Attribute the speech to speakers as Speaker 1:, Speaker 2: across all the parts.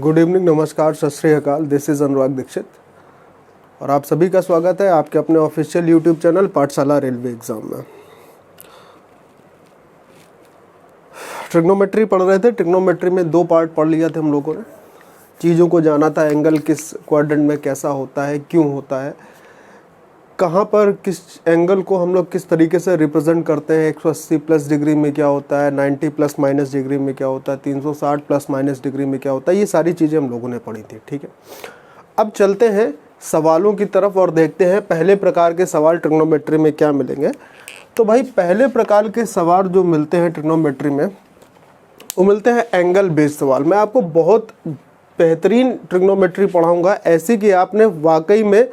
Speaker 1: Good evening, नमस्कार, सत श्री अकाल। दिस इज़ अनुराग दीक्षित और आप सभी का स्वागत है आपके अपने ऑफिशियल यूट्यूब चैनल पाठशाला रेलवे एग्ज़ाम में। ट्रिग्नोमेट्री पढ़ रहे थे। ट्रिग्नोमेट्री में 2 पार्ट पढ़ लिया थे हम लोगों ने। चीज़ों को जाना था, एंगल किस क्वाड्रेंट में कैसा होता है, क्यों होता है, कहाँ पर किस एंगल को हम लोग किस तरीके से रिप्रेजेंट करते हैं। 180 प्लस डिग्री में क्या होता है, 90 प्लस माइनस डिग्री में क्या होता है, 360 प्लस माइनस डिग्री में क्या होता है। ये सारी चीज़ें हम लोगों ने पढ़ी थी। ठीक है, अब चलते हैं सवालों की तरफ और देखते हैं पहले प्रकार के सवाल ट्रिग्नोमेट्री में क्या मिलेंगे। तो भाई पहले प्रकार के सवाल जो मिलते हैं ट्रिग्नोमेट्री में वो मिलते हैं एंगल बेस्ड सवाल। मैं आपको बहुत बेहतरीन ट्रिग्नोमेट्री पढ़ाऊँगा, ऐसी कि आपने वाकई में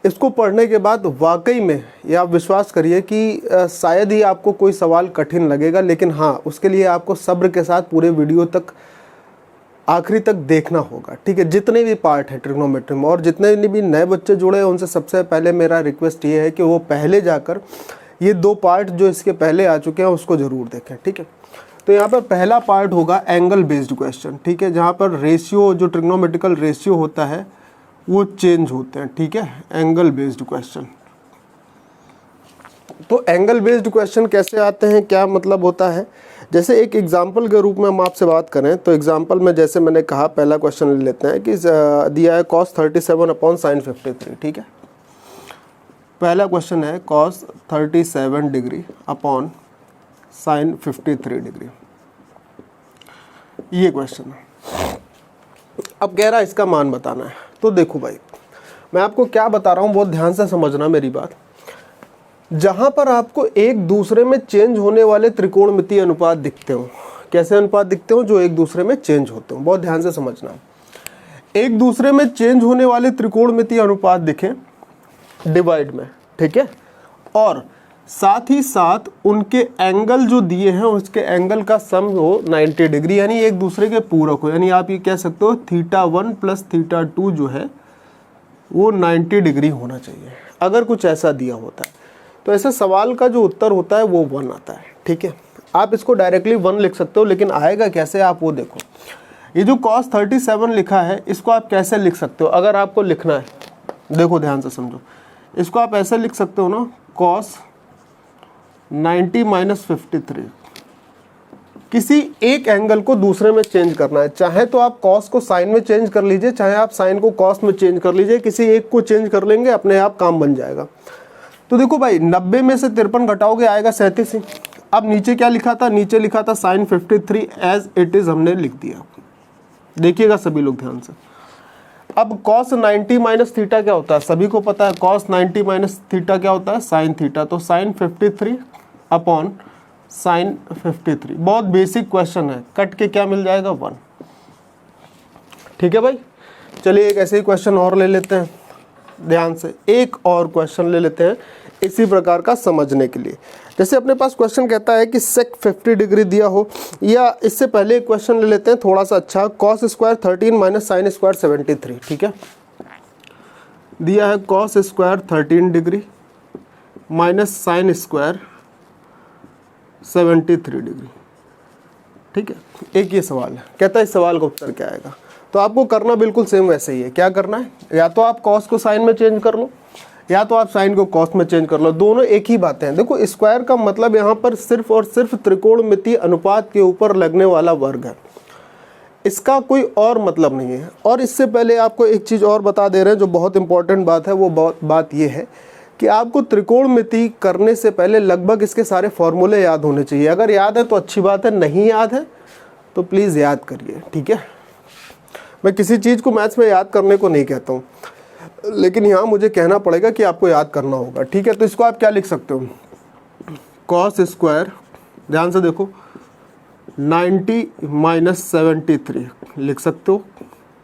Speaker 1: इसको पढ़ने के बाद वाकई में ये आप विश्वास करिए कि शायद ही आपको कोई सवाल कठिन लगेगा, लेकिन हाँ उसके लिए आपको सब्र के साथ पूरे वीडियो तक आखिरी तक देखना होगा। ठीक है, जितने भी पार्ट हैं ट्रिग्नोमेट्री में और जितने भी नए बच्चे जुड़े हैं उनसे सबसे पहले मेरा रिक्वेस्ट ये है कि वो पहले जाकर ये 2 पार्ट जो इसके पहले आ चुके हैं उसको ज़रूर देखें। ठीक है, तो यहाँ पर पहला पार्ट होगा एंगल बेस्ड क्वेश्चन। ठीक है, जहाँ पर रेशियो जो ट्रिग्नोमेट्रिकल रेशियो होता है वो चेंज होते हैं। ठीक है, एंगल बेस्ड क्वेश्चन। तो एंगल बेस्ड क्वेश्चन कैसे आते हैं, क्या मतलब होता है, जैसे एक एग्जांपल के रूप में हम आपसे बात करें तो एग्जांपल में जैसे मैंने कहा पहला क्वेश्चन ले लेते हैं कि दिया है cos 37 अपॉन साइन 53। ठीक है, पहला क्वेश्चन है cos 37 degree upon sine 53 degree, ये क्वेश्चन है। अब कह रहा है इसका मान बताना है। तो देखो भाई मैं आपको क्या बता रहा हूँ, बहुत ध्यान से समझना मेरी बात। जहाँ पर आपको एक दूसरे में चेंज होने वाले त्रिकोणमितीय अनुपात दिखते हो, कैसे अनुपात दिखते हो, जो एक दूसरे में चेंज होते हो, बहुत ध्यान से समझना। एक दूसरे में चेंज होने वाले त्रिकोणमितीय अनुपात दिखे डिवाइड में, ठीक है, और साथ ही साथ उनके एंगल जो दिए हैं उसके एंगल का सम हो 90 डिग्री, यानी एक दूसरे के पूरक हो। यानी आप ये कह सकते हो θ1 प्लस θ2 जो है वो 90 डिग्री होना चाहिए। अगर कुछ ऐसा दिया होता है तो ऐसे सवाल का जो उत्तर होता है वो 1 आता है। ठीक है, आप इसको डायरेक्टली 1 लिख सकते हो, लेकिन आएगा कैसे आप वो देखो। ये जो cos 37 लिखा है इसको आप कैसे लिख सकते हो, अगर आपको लिखना है, देखो ध्यान से समझो, इसको आप ऐसे लिख सकते हो ना, cos 90 माइनस 53। किसी एक एंगल को दूसरे में चेंज करना है, चाहे तो आप cos को sin में चेंज कर लीजिए, चाहे आप sin को cos में चेंज कर लीजिए, किसी एक को चेंज कर लेंगे, अपने आप काम बन जाएगा। तो देखो भाई 90 में से 53 घटाओगे आएगा 37 ही। अब नीचे क्या लिखा था, नीचे लिखा था sin 53 एज इट इज हमने लिख दिया। देखिएगा सभी लोग ध्यान से। अब cos 90 माइनस थीटा क्या होता है, सभी को पता है cos 90 माइनस थीटा क्या होता है, sin थीटा। तो sin 53 अपॉन sin 53, बहुत बेसिक क्वेश्चन है, कट के क्या मिल जाएगा 1। ठीक है भाई, चलिए एक ऐसे ही क्वेश्चन और ले लेते हैं, ध्यान से एक और क्वेश्चन ले लेते हैं इसी प्रकार का समझने के लिए। जैसे अपने पास क्वेश्चन कहता है कि sec 50 डिग्री दिया हो, या इससे पहले एक क्वेश्चन ले लेते हैं थोड़ा सा अच्छा, cos square 13 minus sign square 73। ठीक है, दिया है cos square 13 degree minus sign square 73 degree. ठीक है, एक ये सवाल है, कहता है इस सवाल का उत्तर क्या आएगा। तो आपको करना बिल्कुल सेम वैसे ही है। क्या करना है, या तो आप cos को साइन में चेंज कर लो, या तो आप साइन को cos में चेंज कर लो, दोनों एक ही बातें हैं। देखो स्क्वायर का मतलब यहाँ पर सिर्फ और सिर्फ त्रिकोणमितीय अनुपात के ऊपर लगने वाला वर्ग है, इसका कोई और मतलब नहीं है। और इससे पहले आपको एक चीज़ और बता दे रहे हैं जो बहुत इंपॉर्टेंट बात है, वो बात ये है कि आपको त्रिकोणमिति करने से पहले लगभग इसके सारे फॉर्मूले याद होने चाहिए। अगर याद है तो अच्छी बात है, नहीं याद है तो प्लीज़ याद करिए। ठीक है, मैं किसी चीज़ को मैथ्स में याद करने को नहीं कहता हूँ, लेकिन यहाँ मुझे कहना पड़ेगा कि आपको याद करना होगा। ठीक है, तो इसको आप क्या लिख सकते हो, cos स्क्वायर, ध्यान से देखो, 90 माइनस 73 लिख सकते हो,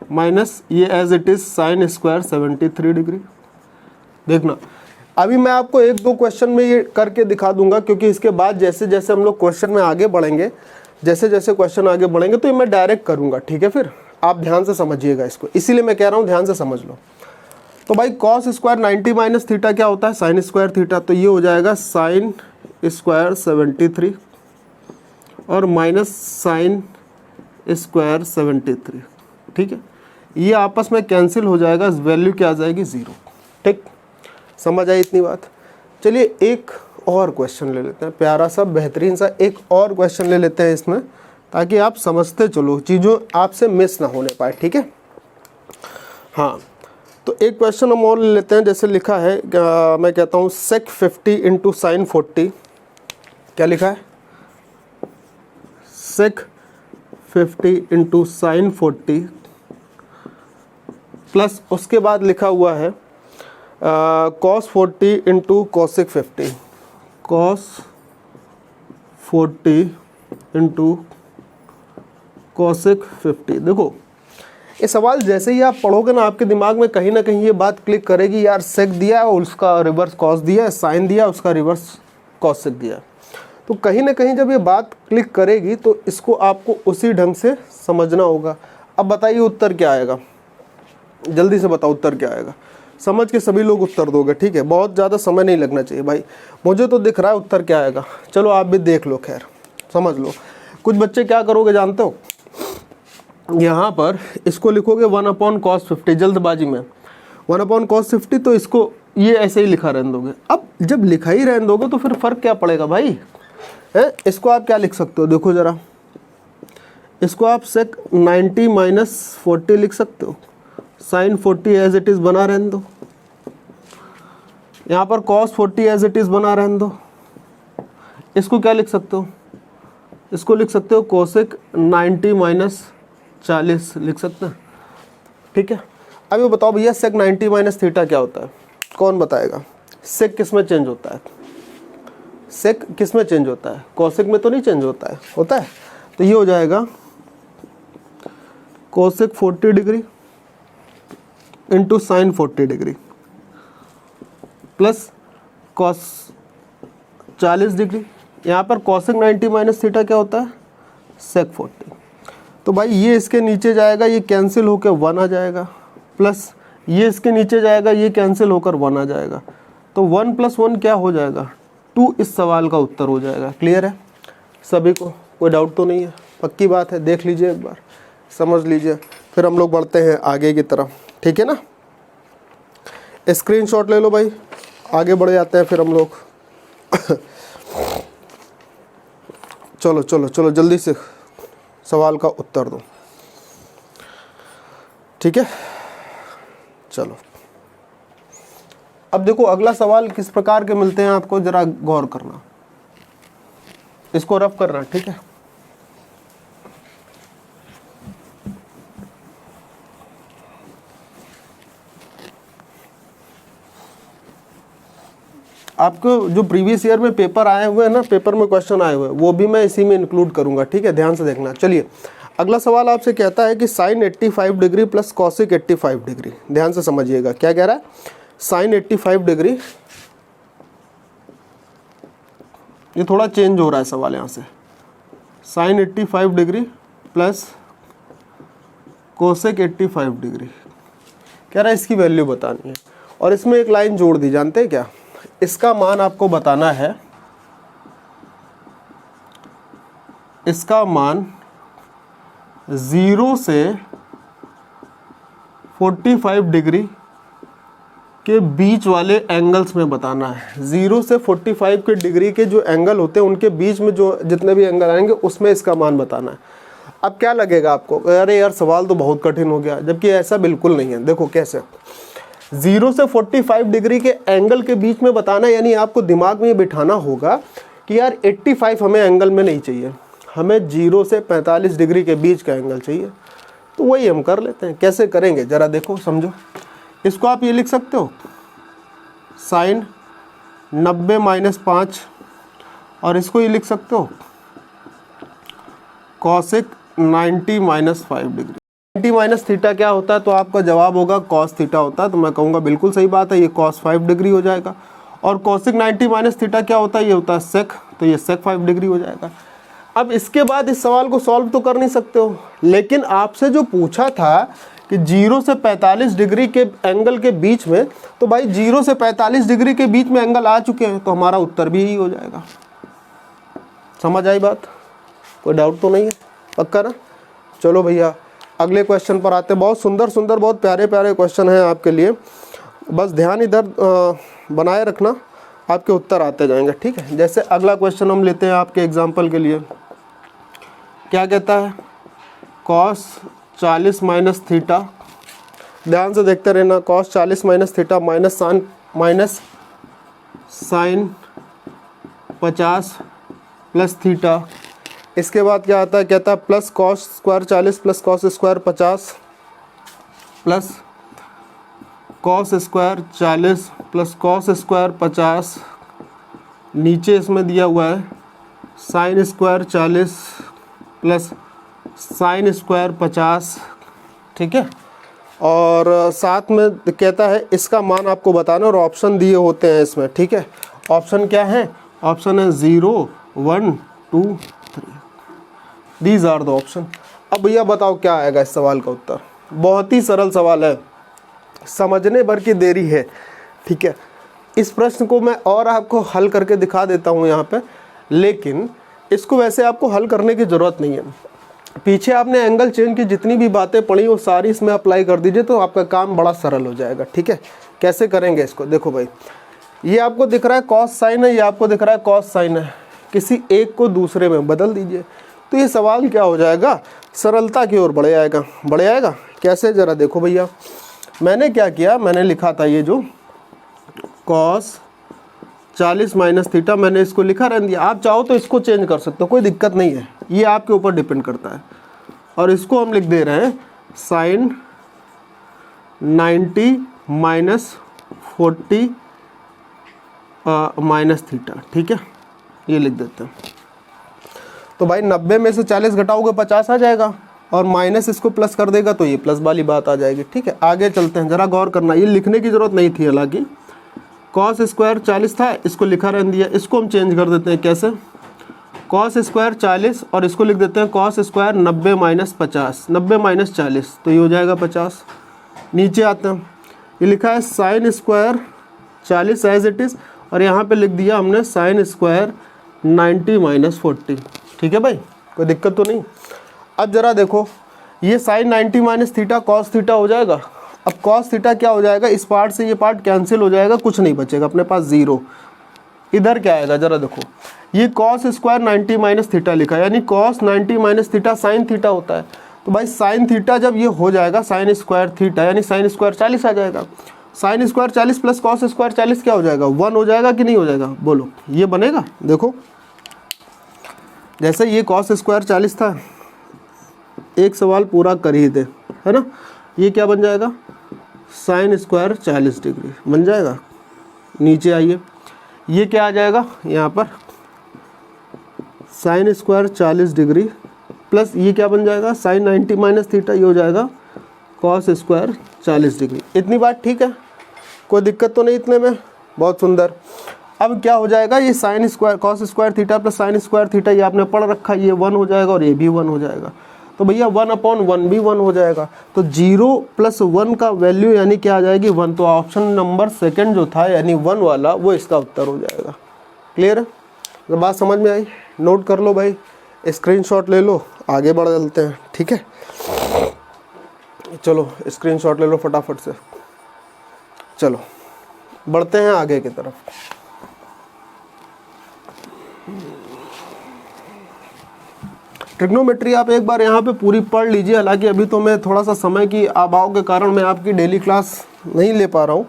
Speaker 1: माइनस ये as it is sine square 73 degree. देखना अभी मैं आपको 1-2 क्वेश्चन में ये करके दिखा दूंगा, क्योंकि इसके बाद जैसे जैसे हम लोग क्वेश्चन में आगे बढ़ेंगे, जैसे जैसे क्वेश्चन आगे बढ़ेंगे तो ये मैं डायरेक्ट करूंगा। ठीक है, फिर आप ध्यान से समझिएगा इसको, इसीलिए मैं कह रहा हूँ ध्यान से समझ लो। तो भाई cos स्क्वायर 90 माइनस थीटा क्या होता है, साइन स्क्वायर थीटा, तो ये हो जाएगा साइन स्क्वायर 73 और माइनस साइन स्क्वायर 73। ठीक है, ये आपस में कैंसिल हो जाएगा, वैल्यू क्या आ जाएगी 0। ठीक, समझ आई इतनी बात। चलिए एक और क्वेश्चन ले लेते हैं, प्यारा सा बेहतरीन सा एक और क्वेश्चन ले लेते हैं इसमें, ताकि आप समझते चलो, चीज़ों आपसे मिस ना होने पाए। ठीक है, हाँ, तो एक क्वेश्चन हम और ले लेते हैं। जैसे लिखा है, मैं कहता हूँ sec 50 इंटू साइन 40, क्या लिखा है, sec 50 इंटू साइन 40 प्लस उसके बाद लिखा हुआ है cos 40 into cosec 50, cos 40 into cosec 50। देखो ये सवाल जैसे ही आप पढ़ोगे ना, आपके दिमाग में कहीं ना कहीं ये बात क्लिक करेगी, यार सेक दिया है और उसका रिवर्स कॉस दिया है, साइन दिया उसका रिवर्स कॉसेक दिया। तो कहीं ना कहीं जब ये बात क्लिक करेगी तो इसको आपको उसी ढंग से समझना होगा। अब बताइए उत्तर क्या आएगा, जल्दी से बताओ उत्तर क्या आएगा, समझ के सभी लोग उत्तर दोगे। ठीक है, बहुत ज़्यादा समय नहीं लगना चाहिए भाई, मुझे तो दिख रहा है उत्तर क्या आएगा। चलो आप भी देख लो, खैर समझ लो। कुछ बच्चे क्या करोगे जानते हो, यहाँ पर इसको लिखोगे 1/cos 50, जल्दबाजी में 1/cos 50, तो इसको ये ऐसे ही लिखा रहने दोगे। अब जब लिखा ही रहने दोगे तो फिर फ़र्क क्या पड़ेगा भाई, है? इसको आप क्या लिख सकते हो, देखो ज़रा, इसको आप sec 90 - 40 लिख सकते हो, sin 40 एज इट इज़ बना रहने दो, यहाँ पर cos 40 एज इट इज़ बना रहने दो। इसको क्या लिख सकते हो, इसको लिख सकते हो cosec 90 - 40 लिख सकते हैं। ठीक है, अब ये बताओ भैया sec 90 - थीटा क्या होता है, कौन बताएगा। sec किस में चेंज होता है, sec किस में चेंज होता है, cosec में तो नहीं चेंज होता है, होता है। तो ये हो जाएगा cosec 40 degree into sine 40 degree plus cos 40 degree. यहाँ पर cosec 90 - थीटा क्या होता है, sec 40। तो भाई ये इसके नीचे जाएगा, ये कैंसिल होकर 1 आ जाएगा, प्लस ये इसके नीचे जाएगा, ये कैंसिल होकर 1 आ जाएगा। तो 1 + 1 क्या हो जाएगा, 2 इस सवाल का उत्तर हो जाएगा। क्लियर है सभी को, कोई डाउट तो नहीं है, पक्की बात है। देख लीजिए एक बार, समझ लीजिए, फिर हम लोग बढ़ते हैं आगे की तरफ। ठीक है ना, स्क्रीनशॉट ले लो भाई, आगे बढ़ जाते हैं फिर हम लोग। चलो चलो चलो जल्दी से सवाल का उत्तर दो। ठीक है, चलो अब देखो अगला सवाल किस प्रकार के मिलते हैं आपको, जरा गौर करना, इसको रफ करना। ठीक है, आपको जो प्रीवियस ईयर में पेपर आए हुए हैं ना, पेपर में क्वेश्चन आए हुए हैं, वो भी मैं इसी में इंक्लूड करूंगा। ठीक है, ध्यान से देखना। चलिए अगला सवाल आपसे कहता है कि sine 85 degree plus cosec 85 degree. ध्यान से समझिएगा क्या कह रहा है, साइन 85 डिग्री, ये थोड़ा चेंज हो रहा है सवाल यहाँ से, sine 85 degree plus cosec 85 degree कह रहा है, इसकी वैल्यू बतानी है। और इसमें एक लाइन जोड़ दी, जानते हैं क्या, इसका मान आपको बताना है, इसका मान 0 से 45 डिग्री के बीच वाले एंगल्स में बताना है। 0 से 45 के डिग्री के जो एंगल होते हैं उनके बीच में जो जितने भी एंगल आएंगे उसमें इसका मान बताना है। अब क्या लगेगा आपको, अरे यार सवाल तो बहुत कठिन हो गया, जबकि ऐसा बिल्कुल नहीं है। देखो कैसे, 0 से 45 डिग्री के एंगल के बीच में बताना, यानी आपको दिमाग में ये बिठाना होगा कि यार 85 हमें एंगल में नहीं चाहिए, हमें 0 से 45 डिग्री के बीच का एंगल चाहिए। तो वही हम कर लेते हैं। कैसे करेंगे जरा देखो समझो। इसको आप ये लिख सकते हो, साइन 90 - 5, और इसको ये लिख सकते हो कॉसिक 90 - 5 डिग्री। 90 - थीटा क्या होता है, तो आपका जवाब होगा कॉस थीटा होता है। तो मैं कहूँगा बिल्कुल सही बात है, ये कॉस 5 डिग्री हो जाएगा। और कॉसिक 90 - थीटा क्या होता है, ये होता है सेक, तो ये सेक 5 डिग्री हो जाएगा। अब इसके बाद इस सवाल को सॉल्व तो कर नहीं सकते हो, लेकिन आपसे जो पूछा था कि 0 से 45 डिग्री के एंगल के बीच में, तो भाई 0 से 45 डिग्री के बीच में एंगल आ चुके हैं, तो हमारा उत्तर भी यही हो जाएगा। समझ आई बात, कोई डाउट तो नहीं है, पक्का ना। चलो भैया अगले क्वेश्चन पर आते हैं। बहुत सुंदर सुंदर बहुत प्यारे प्यारे क्वेश्चन हैं आपके लिए, बस ध्यान इधर बनाए रखना, आपके उत्तर आते जाएंगे, ठीक है। जैसे अगला क्वेश्चन हम लेते हैं आपके एग्जाम्पल के लिए। क्या कहता है, कॉस 40 माइनस थीटा, ध्यान से देखते रहना, cos 40 minus theta minus sine 50 plus theta. इसके बाद क्या आता है, कहता है plus cos square 40 plus cos square 50 plus cos square 40 plus cos square 50, नीचे इसमें दिया हुआ है sine square 40 plus sine square 50, ठीक है। और साथ में कहता है इसका मान आपको बताना, और ऑप्शन दिए होते हैं इसमें, ठीक है। ऑप्शन क्या है, ऑप्शन है 0 1 2 3, दीज आर द ऑप्शन। अब भैया बताओ क्या आएगा इस सवाल का उत्तर। बहुत ही सरल सवाल है, समझने भर की देरी है, ठीक है। इस प्रश्न को मैं और आपको हल करके दिखा देता हूँ यहाँ पे, लेकिन इसको वैसे आपको हल करने की ज़रूरत नहीं है। पीछे आपने एंगल चेंज की जितनी भी बातें पढ़ी वो सारी इसमें अप्लाई कर दीजिए, तो आपका काम बड़ा सरल हो जाएगा, ठीक है। कैसे करेंगे इसको, देखो भाई, ये आपको दिख रहा है कॉस साइन है, ये आपको दिख रहा है कॉस साइन है, किसी एक को दूसरे में बदल दीजिए, तो ये सवाल क्या हो जाएगा, सरलता की ओर बढ़ जाएगा। कैसे, ज़रा देखो भैया, मैंने क्या किया, मैंने लिखा था ये जो कॉस 40 माइनस थीटा, मैंने इसको लिखा रहने दिया। आप चाहो तो इसको चेंज कर सकते हो, कोई दिक्कत नहीं है, ये आपके ऊपर डिपेंड करता है। और इसको हम लिख दे रहे हैं साइन 90 माइनस 40 माइनस थीटा, ठीक है, ये लिख देते हैं। तो भाई 90 में से 40 घटाओगे 50 आ जाएगा, और माइनस इसको प्लस कर देगा तो ये प्लस वाली बात आ जाएगी, ठीक है। आगे चलते हैं, ज़रा गौर करना, ये लिखने की ज़रूरत नहीं थी, हालांकि कॉस स्क्वायर 40 था, इसको लिखा रहने दिया, इसको हम चेंज कर देते हैं। कैसे, कॉस स्क्वायर 40 और इसको लिख देते हैं कॉस स्क्वायर 90 माइनस 50, 90 माइनस 40 तो ये हो जाएगा 50। नीचे आते हैं, ये लिखा है sine square 40 as it is, और यहाँ पे लिख दिया हमने साइन स्क्वायर 90 माइनस 40, ठीक है भाई, कोई दिक्कत तो नहीं। अब ज़रा देखो, ये sine 90 minus theta cos theta हो जाएगा। अब कॉस थीटा क्या हो जाएगा, इस पार्ट से ये पार्ट कैंसिल हो जाएगा, कुछ नहीं बचेगा अपने पास, 0। इधर क्या आएगा, ज़रा देखो, ये कॉस स्क्वायर 90 माइनस थीटा लिखा है, यानी cos 90 minus theta sine theta होता है। तो भाई साइन थीटा जब ये हो जाएगा साइन स्क्वायर थीटा, यानी साइन स्क्वायर 40 आ जाएगा। Sign square 40 plus cos square 40 क्या हो जाएगा, 1 हो जाएगा कि नहीं हो जाएगा, बोलो, ये बनेगा। देखो, जैसे ये कॉस स्क्वायर 40 था, एक सवाल पूरा कर ही दे, है ना, ये क्या बन जाएगा, साइन स्क्वायर 40 डिग्री बन जाएगा। नीचे आइए, ये क्या आ जाएगा, यहाँ पर साइन स्क्वायर 40 डिग्री प्लस ये क्या बन जाएगा, साइन 90 माइनस थीटा, ये हो जाएगा कॉस स्क्वायर 40 डिग्री। इतनी बात ठीक है, कोई दिक्कत तो नहीं इतने में, बहुत सुंदर। अब क्या हो जाएगा, ये sine square cos square theta plus sine square theta, ये आपने पढ़ रखा, ये 1 हो जाएगा और ये भी 1 हो जाएगा। तो भैया 1/1 भी 1 हो जाएगा, तो 0 + 1 का वैल्यू यानी क्या आ जाएगी, 1। तो ऑप्शन नंबर सेकंड जो था यानी 1 वाला, वो इसका उत्तर हो जाएगा। क्लियर है, तो बात समझ में आई, नोट कर लो भाई, स्क्रीनशॉट ले लो, आगे बढ़ चलते हैं, ठीक है। चलो स्क्रीनशॉट ले लो फटाफट से, चलो बढ़ते हैं आगे की तरफ। ट्रिग्नोमेट्री आप एक बार यहाँ पे पूरी पढ़ लीजिए, हालांकि अभी तो मैं थोड़ा सा समय की अभाव के कारण मैं आपकी डेली क्लास नहीं ले पा रहा हूँ,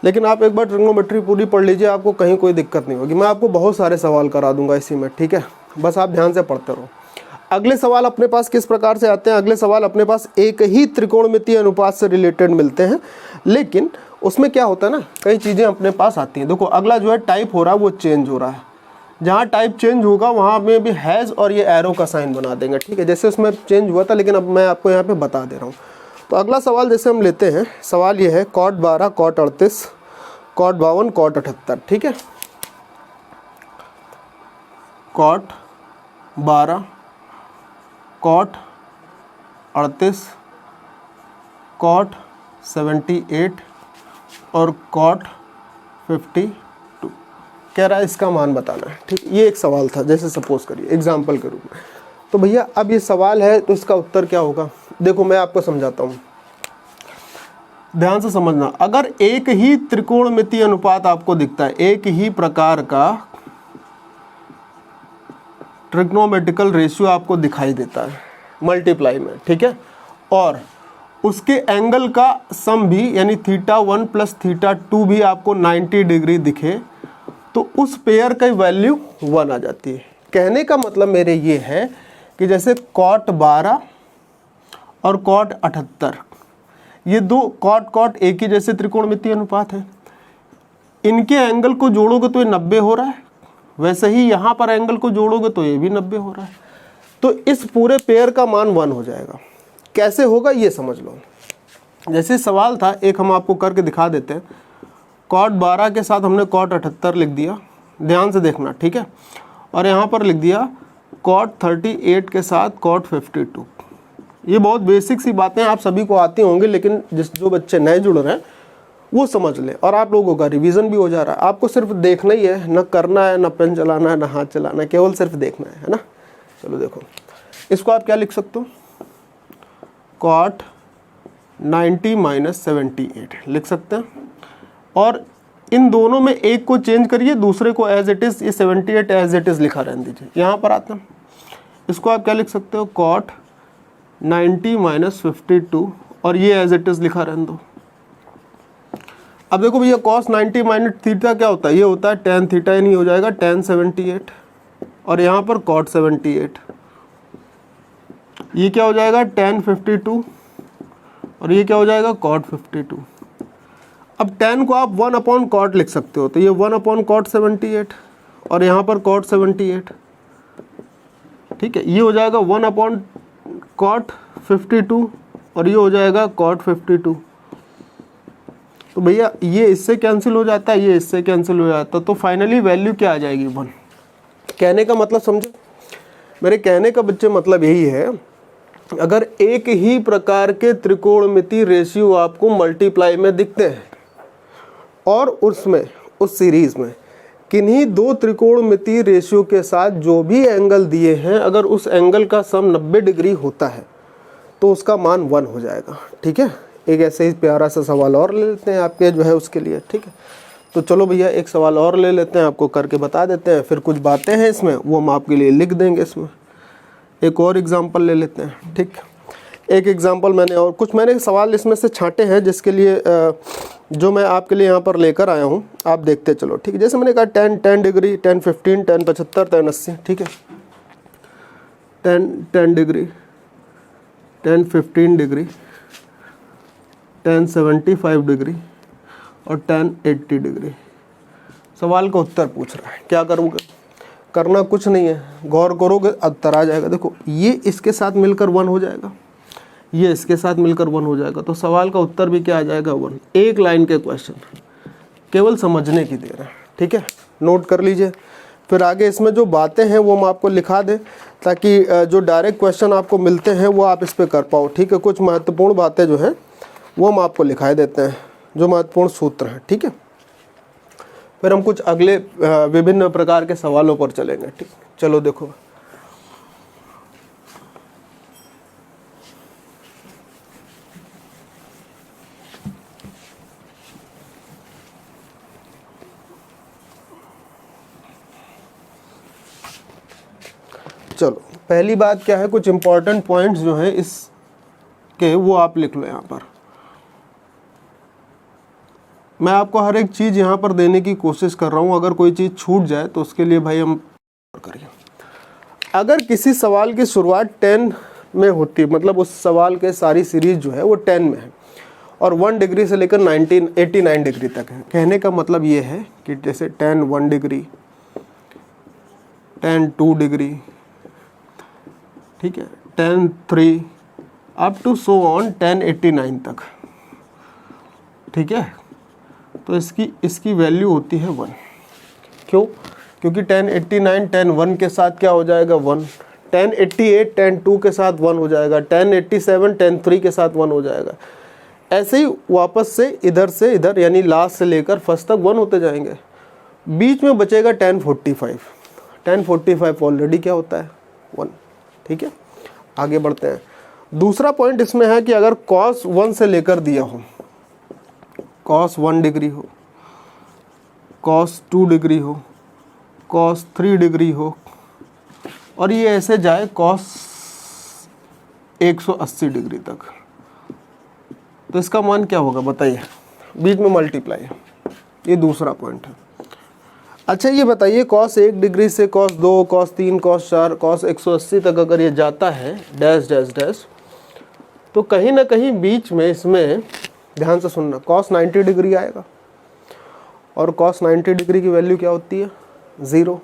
Speaker 1: लेकिन आप एक बार ट्रिग्नोमेट्री पूरी पढ़ लीजिए, आपको कहीं कोई दिक्कत नहीं होगी। मैं आपको बहुत सारे सवाल करा दूंगा इसी में, ठीक है, बस आप ध्यान से पढ़ते रहो। अगले सवाल अपने पास किस प्रकार से आते हैं, अगले सवाल अपने पास एक ही त्रिकोणमितीय अनुपात से रिलेटेड मिलते हैं, लेकिन उसमें क्या होता है ना, कई चीज़ें अपने पास आती हैं। देखो अगला जो है टाइप हो रहा है वो चेंज हो रहा है, जहाँ टाइप चेंज होगा वहाँ में भी हैज़ और ये एरो का साइन बना देंगे, ठीक है, जैसे उसमें चेंज हुआ था, लेकिन अब मैं आपको यहाँ पे बता दे रहा हूँ। तो अगला सवाल जैसे हम लेते हैं, सवाल ये है कॉट 12 कॉट 38 कॉट 52 कॉट 78, ठीक है, कॉट 12 कॉट 38 कॉट 78 और कॉट 52 कह रहा है इसका मान बताना है, ठीक। ये एक सवाल था, जैसे सपोज करिए एग्जाम्पल के रूप में। तो भैया अब ये सवाल है तो इसका उत्तर क्या होगा, देखो मैं आपको समझाता हूँ, ध्यान से समझना। अगर एक ही त्रिकोणमितीय अनुपात आपको दिखता है, एक ही प्रकार का ट्रिग्नोमेट्रिकल रेशियो आपको दिखाई देता है मल्टीप्लाई में, ठीक है, और उसके एंगल का सम भी यानी θ1 प्लस θ2 भी आपको 90 डिग्री दिखे, तो उस पेयर की वैल्यू 1 आ जाती है। कहने का मतलब मेरे ये है कि जैसे cot 12 और cot 78, ये दो cot एक ही जैसे त्रिकोणमितीय अनुपात है, इनके एंगल को जोड़ोगे तो ये 90 हो रहा है, वैसे ही यहाँ पर एंगल को जोड़ोगे तो ये भी 90 हो रहा है, तो इस पूरे पेयर का मान 1 हो जाएगा। कैसे होगा ये समझ लो। जैसे सवाल था एक, हम आपको करके दिखा देते हैं। cot 12 के साथ हमने cot 78 लिख दिया, ध्यान से देखना, ठीक है, और यहाँ पर लिख दिया cot 38 के साथ cot 52। ये बहुत बेसिक सी बातें आप सभी को आती होंगी, लेकिन जो बच्चे नए जुड़ रहे हैं वो समझ लें, और आप लोगों का रिवीजन भी हो जा रहा है। आपको सिर्फ देखना ही है, न करना है, न पेन चलाना है, न हाथ चलाना है, केवल सिर्फ देखना है ना। चलो देखो, इसको आप क्या लिख सकते हो, cot 90 माइनस 78 लिख सकते हैं, और इन दोनों में एक को चेंज करिए, दूसरे को एज इट इज़, ये 78 एज इट इज़ लिखा रहने दीजिए। यहाँ पर आते हैं, इसको आप क्या लिख सकते हो, cot 90 माइनस 52, और ये एज इट इज़ लिखा रहने दो। अब देखो भैया cos 90 माइनस थीटा क्या होता है, ये होता है tan थीटा, यानी हो जाएगा tan 78, और यहाँ पर cot 78, ये क्या हो जाएगा tan 52, और ये क्या हो जाएगा cot 52। अब tan को आप 1 अपॉन cot लिख सकते हो, तो ये 1 अपॉन cot 78, और यहाँ पर cot 78, ठीक है, ये हो जाएगा 1 अपॉन cot 52, और ये हो जाएगा cot 52। तो भैया ये इससे कैंसिल हो जाता है, ये इससे कैंसिल हो जाता है, तो फाइनली वैल्यू क्या आ जाएगी, 1। कहने का मतलब समझो, मेरे कहने का बच्चे मतलब यही है, अगर एक ही प्रकार के त्रिकोणमितीय रेशियो आपको मल्टीप्लाई में दिखते हैं, और उसमें उस सीरीज में किन्हीं दो त्रिकोणमितीय रेशियो के साथ जो भी एंगल दिए हैं, अगर उस एंगल का सम 90 डिग्री होता है तो उसका मान 1 हो जाएगा, ठीक है। एक ऐसे ही प्यारा सा सवाल और ले लेते हैं आपके जो है उसके लिए, ठीक है। तो चलो भैया एक सवाल और ले लेते हैं, आपको करके बता देते हैं, फिर कुछ बातें हैं इसमें वो हम आपके लिए लिख देंगे। इसमें एक और एग्जांपल ले लेते हैं, ठीक। एक एग्जांपल मैंने और कुछ मैंने सवाल इसमें से छांटे हैं, जिसके लिए जो मैं आपके लिए यहाँ पर लेकर आया हूँ, आप देखते चलो, ठीक है। जैसे मैंने कहा tan degree, tan 15, tan 75, tan 80, ठीक है, tan degree, tan 15 degree, tan 75 degree, और tan 80 डिग्री। सवाल का उत्तर पूछ रहा है, क्या करोगे, करना कुछ नहीं है, गौर करोगे उत्तर आ जाएगा। देखो ये इसके साथ मिलकर 1 हो जाएगा, ये इसके साथ मिलकर 1 हो जाएगा, तो सवाल का उत्तर भी क्या आ जाएगा, 1। एक लाइन के क्वेश्चन, केवल समझने की देर है, ठीक है, नोट कर लीजिए। फिर आगे इसमें जो बातें हैं वो हम आपको लिखा दें, ताकि जो डायरेक्ट क्वेश्चन आपको मिलते हैं वो आप इस पर कर पाओ, ठीक है। कुछ महत्वपूर्ण बातें जो हैं वो हम आपको लिखाए देते हैं, जो महत्वपूर्ण सूत्र हैं, ठीक है। फिर हम कुछ अगले विभिन्न प्रकार के सवालों पर चलेंगे, ठीक। चलो देखो, चलो पहली बात क्या है, कुछ इंपॉर्टेंट पॉइंट्स जो हैं इस के वो आप लिख लो यहाँ पर। मैं आपको हर एक चीज़ यहाँ पर देने की कोशिश कर रहा हूँ, अगर कोई चीज़ छूट जाए तो उसके लिए भाई हम करिए। अगर किसी सवाल की शुरुआत 10 में होती, मतलब उस सवाल के सारी सीरीज जो है वो 10 में है, और 1 डिग्री से लेकर 89 डिग्री तक है। कहने का मतलब ये है कि जैसे tan 1 डिग्री, tan 2 डिग्री, ठीक है, tan 3 up to so on tan 89 तक, ठीक है। तो इसकी वैल्यू होती है 1। क्यों? क्योंकि tan 89 tan 1 के साथ क्या हो जाएगा, 1। tan 88 tan 2 के साथ 1 हो जाएगा। tan 87 tan 3 के साथ 1 हो जाएगा। ऐसे ही वापस से इधर यानी लास्ट से लेकर फर्स्ट तक 1 होते जाएंगे। बीच में बचेगा tan 45। tan 45 ऑलरेडी क्या होता है, 1, ठीक है। आगे बढ़ते हैं। दूसरा पॉइंट इसमें है कि अगर cos 1 से लेकर दिया हो, cos 1 डिग्री हो, cos 2 डिग्री हो, cos 3 डिग्री हो, और ये ऐसे जाए cos 180 डिग्री तक, तो इसका मान क्या होगा बताइए, बीच में मल्टीप्लाई है, ये दूसरा पॉइंट है। अच्छा ये बताइए cos 1 डिग्री से cos 2, cos 3, cos 4, cos 180 तक अगर ये जाता है डैश डैश डैश, तो कहीं ना कहीं बीच में इसमें ध्यान से सुनना cos 90 डिग्री आएगा, और cos 90 डिग्री की वैल्यू क्या होती है 0,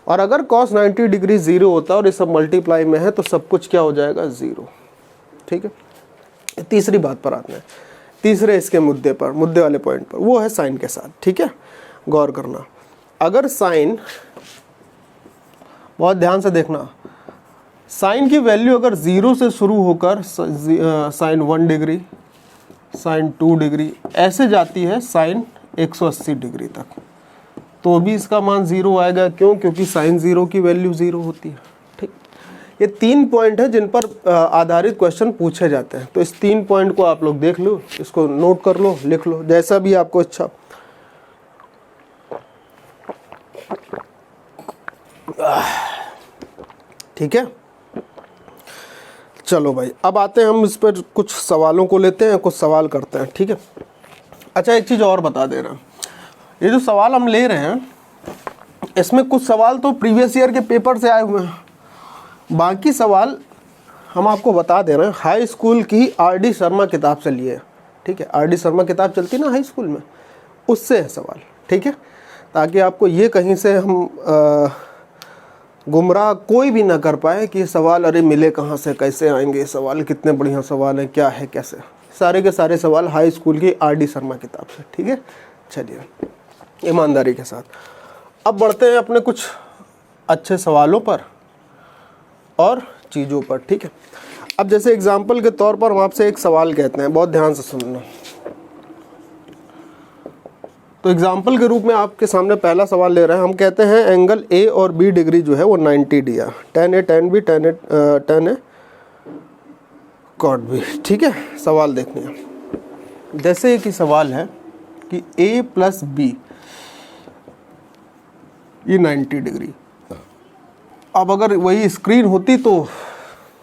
Speaker 1: और अगर cos 90 डिग्री 0 होता है और ये सब मल्टीप्लाई में है तो सब कुछ क्या हो जाएगा 0। ठीक है, तीसरी बात पर आते हैं, तीसरे इसके मुद्दे वाले पॉइंट पर, वो है साइन के साथ। ठीक है, गौर करना, अगर साइन, बहुत ध्यान से देखना, साइन की वैल्यू अगर 0 से शुरू होकर साइन 1 डिग्री, साइन 2 डिग्री ऐसे जाती है साइन 180 डिग्री तक, तो भी इसका मान 0 आएगा। क्यों? क्योंकि साइन 0 की वैल्यू 0 होती है। ठीक, ये 3 पॉइंट है जिन पर आधारित क्वेश्चन पूछे जाते हैं, तो इस 3 पॉइंट को आप लोग देख लो, इसको नोट कर लो, लिख लो, जैसा भी आपको अच्छा। ठीक है, चलो भाई, अब आते हैं हम इस पर कुछ सवालों को लेते हैं, कुछ सवाल करते हैं। ठीक है, अच्छा एक चीज़ और बता दे रहा हूँ, ये जो सवाल हम ले रहे हैं इसमें कुछ सवाल तो प्रीवियस ईयर के पेपर से आए हुए हैं, बाकी सवाल हम आपको बता दे रहे हैं हाई स्कूल की आर.डी. शर्मा किताब से लिए। ठीक है, आर.डी. शर्मा किताब चलती ना हाई स्कूल में, उससे है सवाल। ठीक है, ताकि आपको ये कहीं से हम गुमराह कोई भी ना कर पाए कि सवाल अरे मिले कहाँ से, कैसे आएंगे सवाल, कितने बढ़िया सवाल हैं, क्या है कैसे, सारे के सारे सवाल हाई स्कूल की आर.डी. शर्मा किताब से। ठीक है, चलिए ईमानदारी के साथ अब बढ़ते हैं अपने कुछ अच्छे सवालों पर और चीज़ों पर। ठीक है, अब जैसे एग्जाम्पल के तौर पर हम आपसे एक सवाल कहते हैं, बहुत ध्यान से सुनना। तो एग्जाम्पल के रूप में आपके सामने पहला सवाल ले रहे हैं, हम कहते हैं एंगल ए और बी डिग्री जो है वो 90 दिया, tan A tan B tan A cot B। ठीक है, सवाल देखने हैं, जैसे कि सवाल है कि A प्लस B ये 90 डिग्री। अब अगर वही स्क्रीन होती तो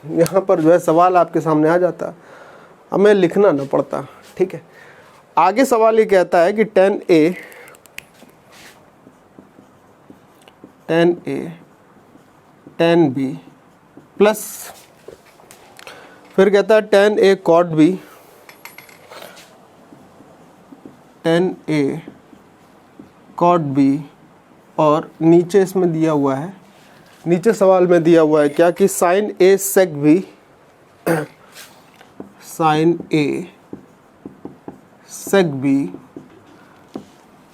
Speaker 1: यहाँ पर जो है सवाल आपके सामने आ जाता, हमें लिखना ना पड़ता। ठीक है, आगे सवाल ये कहता है कि tan A tan B plus, फिर कहता है tan A cot B, tan A cot B, और नीचे इसमें दिया हुआ है, नीचे सवाल में दिया हुआ है क्या कि sin A sec B, sin A sec B।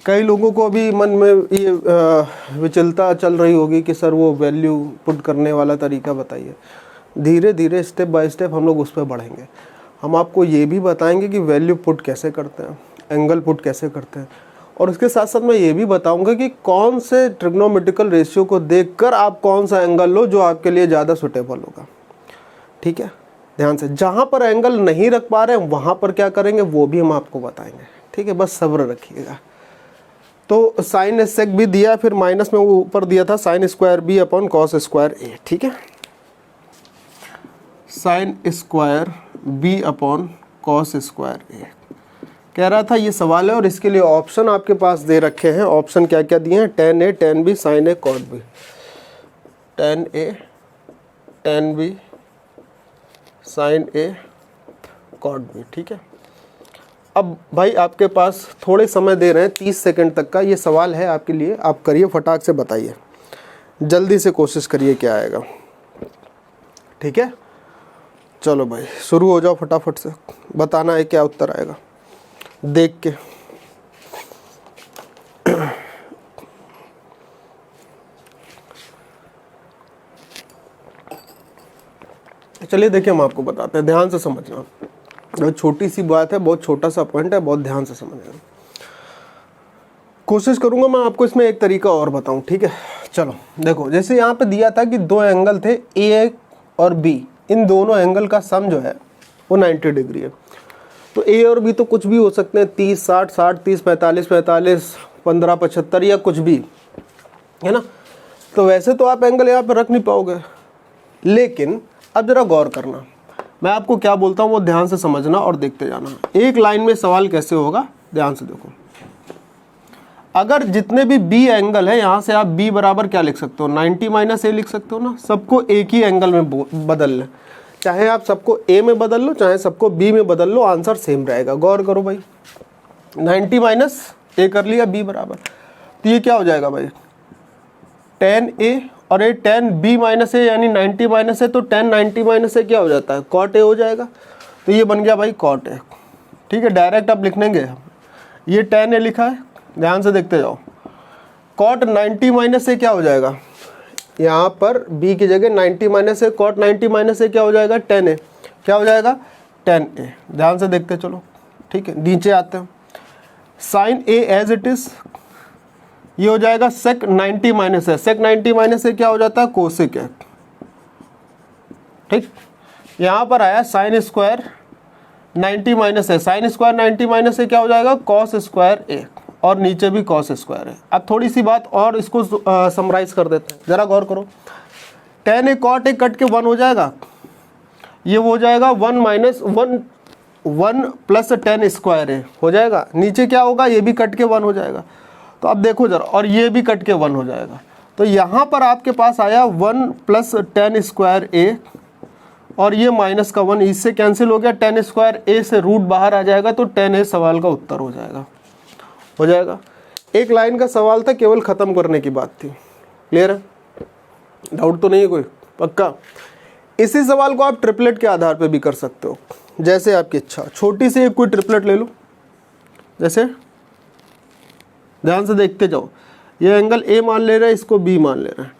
Speaker 1: कई लोगों को अभी मन में ये विचलता चल रही होगी कि सर वो वैल्यू पुट करने वाला तरीका बताइए। धीरे धीरे स्टेप बाय स्टेप हम लोग उस पर बढ़ेंगे। हम आपको ये भी बताएंगे कि वैल्यू पुट कैसे करते हैं, एंगल पुट कैसे करते हैं, और उसके साथ साथ मैं ये भी बताऊंगा कि कौन से ट्रिग्नोमेट्रिकल रेशियो को देखकर आप कौन सा एंगल लो जो आपके लिए ज़्यादा सुटेबल होगा। ठीक है, ध्यान से, जहाँ पर एंगल नहीं रख पा रहे हैं वहाँ पर क्या करेंगे वो भी हम आपको बताएंगे। ठीक है, बस सब्र रखिएगा। तो साइन सेक भी दिया, फिर माइनस में वो ऊपर दिया था sine square B upon cos square A. ठीक है, sine square B upon cos square A कह रहा था, ये सवाल है और इसके लिए ऑप्शन आपके पास दे रखे हैं। ऑप्शन क्या क्या दिए हैं, tan A tan B sin A cot B, tan A tan B sin A cot B। ठीक है, अब भाई आपके पास थोड़े समय दे रहे हैं, 30 सेकंड तक का ये सवाल है आपके लिए, आप करिए, फटाक से बताइए, जल्दी से कोशिश करिए क्या आएगा। ठीक है, चलो भाई शुरू हो जाओ, फटाफट से बताना है क्या उत्तर आएगा देख के। चलिए देखिए, हम आपको बताते हैं, ध्यान से समझना, बहुत छोटी सी बात है, बहुत छोटा सा पॉइंट है, बहुत ध्यान से समझना। कोशिश करूंगा मैं आपको इसमें एक तरीका और बताऊं। ठीक है, चलो देखो, जैसे यहाँ पे दिया था कि दो एंगल थे ए और बी, इन दोनों एंगल का सम जो है वो 90 डिग्री है। तो ए और बी तो कुछ भी हो सकते हैं, 30 60 60 30 45 45 15 75 या कुछ भी, है ना। तो वैसे तो आप एंगल यहाँ पर रख नहीं पाओगे, लेकिन अब जरा गौर करना, मैं आपको क्या बोलता हूँ वो ध्यान से समझना और देखते जाना। एक लाइन में सवाल कैसे होगा, ध्यान से देखो। अगर जितने भी बी एंगल है, यहाँ से आप बी बराबर क्या लिख सकते हो, 90 माइनस ए लिख सकते हो ना। सबको एक ही एंगल में बदल लें, चाहे आप सबको ए में बदल लो चाहे सबको बी में बदल लो, आंसर सेम रहेगा। गौर करो भाई, 90 माइनस ए कर लिया बी बराबर, तो ये क्या हो जाएगा भाई, 10a, और ये 10b माइनस ए यानी 90 माइनस ए, तो 10 90 माइनस ए क्या हो जाता है, कॉट ए हो जाएगा। तो ये बन गया भाई कॉट ए। ठीक है, डायरेक्ट आप लिख लेंगे, ये 10a लिखा है, ध्यान से देखते जाओ। कॉट 90 माइनस ए क्या हो जाएगा, यहाँ पर b की जगह 90 माइनस ए, कॉट 90 माइनस ए क्या हो जाएगा, 10a, क्या हो जाएगा 10a। ध्यान से देखते चलो, ठीक है। नीचे आते हैं, sine A as it is, ये हो जाएगा सेक 90 माइनस है, सेक 90 माइनस है क्या हो जाता है, कोसेक है। ठीक, यहाँ पर आया साइन स्क्वायर 90 माइनस है, साइन स्क्वायर 90 माइनस है क्या हो जाएगा, कॉस स्क्वायर ए, और नीचे भी कॉस स्क्वायर है। अब थोड़ी सी बात और इसको समराइज कर देते हैं, जरा गौर करो। 10a कॉट ए कट के 1 हो जाएगा, ये हो जाएगा 1 माइनस 1 प्लस 10 स्क्वायर ए हो जाएगा। नीचे क्या होगा, ये भी कट के 1 हो जाएगा। तो अब देखो जरा, और ये भी कट के 1 हो जाएगा। तो यहाँ पर आपके पास आया 1 प्लस 10 स्क्वायर ए, और ये माइनस का 1 इससे कैंसिल हो गया, 10 स्क्वायर ए से रूट बाहर आ जाएगा, तो 10a सवाल का उत्तर हो जाएगा। एक लाइन का सवाल था, केवल ख़त्म करने की बात थी। क्लियर है, डाउट तो नहीं है कोई, पक्का। इसी सवाल को आप ट्रिपलेट के आधार पे भी कर सकते हो, जैसे आपकी इच्छा। छोटी सी एक कोई ट्रिपलेट ले लो, जैसे ध्यान से देखते जाओ, ये एंगल ए मान ले रहा है, इसको बी मान ले रहा है,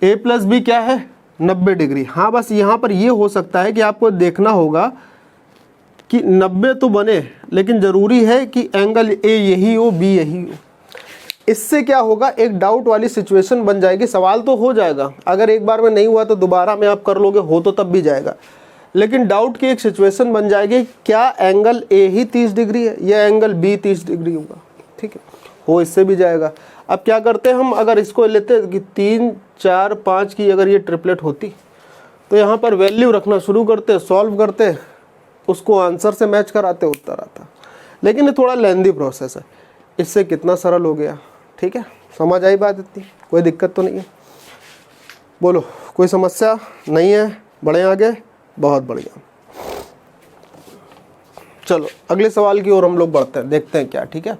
Speaker 1: ए प्लस बी क्या है 90 डिग्री। हाँ, बस यहाँ पर ये हो सकता है कि आपको देखना होगा कि 90 तो बने, लेकिन ज़रूरी है कि एंगल ए यही हो, बी यही हो। इससे क्या होगा, एक डाउट वाली सिचुएशन बन जाएगी। सवाल तो हो जाएगा, अगर एक बार में नहीं हुआ तो दोबारा में आप कर लोगे, हो तो तब भी जाएगा, लेकिन डाउट की एक सिचुएशन बन जाएगी, क्या एंगल ए ही 30 डिग्री है या एंगल बी 30 डिग्री होगा। ठीक है, हो इससे भी जाएगा। अब क्या करते हैं हम, अगर इसको लेते कि 3 4 5 की अगर ये ट्रिपलेट होती, तो यहाँ पर वैल्यू रखना शुरू करते, सॉल्व करते, उसको आंसर से मैच कराते, उत्तर आता। लेकिन ये थोड़ा लेंदी प्रोसेस है, इससे कितना सरल हो गया। ठीक है, समझ आई बात, इतनी कोई दिक्कत तो नहीं है, बोलो कोई समस्या नहीं है, बढ़े आगे, बहुत बढ़िया। चलो अगले सवाल की ओर हम लोग बढ़ते हैं, देखते हैं क्या। ठीक है,